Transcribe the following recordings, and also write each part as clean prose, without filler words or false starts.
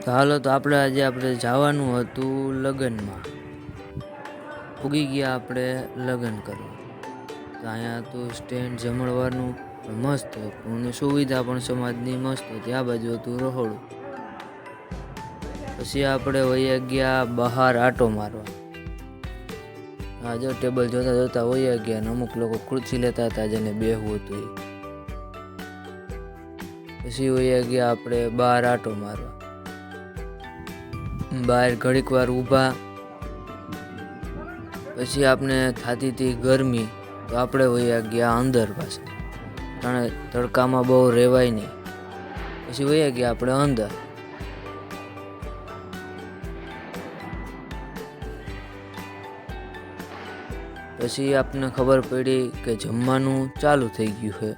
તો હાલો તો આજે જવાનું હતું લગ્નમાં. પૂગી ગયા આપણે લગ્ન કરવા. તો અહીંયા હતું સ્ટેન્ડ જમણવારનું મસ્ત હતું અને સુવિધા પણ સમાજની મસ્ત હતી. આ બાજુ હતું રહોડું. પછી આપણે વયા ગયા બહાર આટો મારવા. હા જો ટેબલ જોતા જોતા વયા ગયા અને અમુક લોકો ખુરશી લેતા હતા જેને બેહવું હતું એ. પછી વયા ગયા આપણે બહાર આટો મારવા. બહાર ઘડીક વાર ઊભા. પછી આપણે થતી હતી ગરમી તો આપણે વયા ગયા અંદર પાસે, કારણ તડકામાં બહુ રહેવાય નહીં. પછી વયા ગયા આપણે અંદર. પછી આપણને ખબર પડી કે જમવાનું ચાલુ થઈ ગયું છે.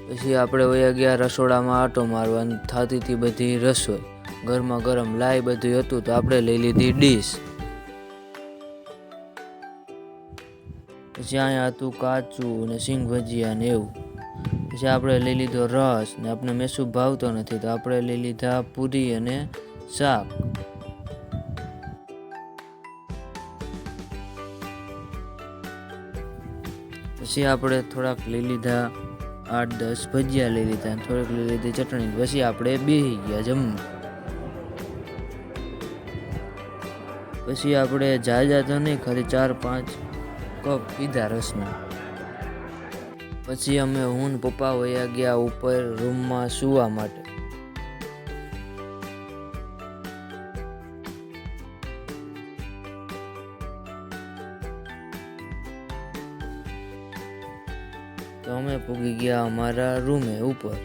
પછી આપણે વયા ગયા રસોડામાં આટો મારવા. થતી હતી બધી રસોઈ, ગરમા ગરમ લાઈ બધું હતું તો આપણે લઈ લીધી ડીશ. પછી અહીંયા હતું કાચું ને સિંગ ભજીયા ને એવું. પછી આપણે લઈ લીધો રસ ને આપણે મેસું ભાવતો નથી તો આપણે લઈ લીધા પૂરી અને શાક. પછી આપણે થોડાક લઈ લીધા 8-10 ભજીયા લઈ લીધા અને થોડીક લઈ લીધી ચટણી. પછી આપણે બેસી ગયા જમવા. પછી આપણે જાજા તો નહીં, ખાલી 4-5 કપ પીધા રસના. પછી અમે હું ને પપ્પા વયા ગયા ઉપર રૂમમાં સૂવા માટે. તો અમે પૂગી ગયા અમારા રૂમે ઉપર.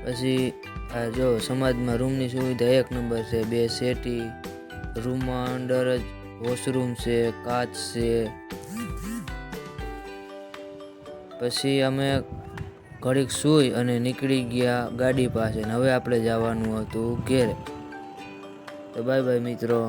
પછી આ જો સમાજમાં રૂમની સુવિધા 1 નંબર છે. 2 સેટી, રૂમમાં અંદર જ વોશરૂમ છે, કાચ છે. પછી અમે ઘડીક સૂઈ અને નીકળી ગયા ગાડી પાસે. હવે આપણે જવાનું હતું ઘેરે. તો બાય બાય મિત્રો.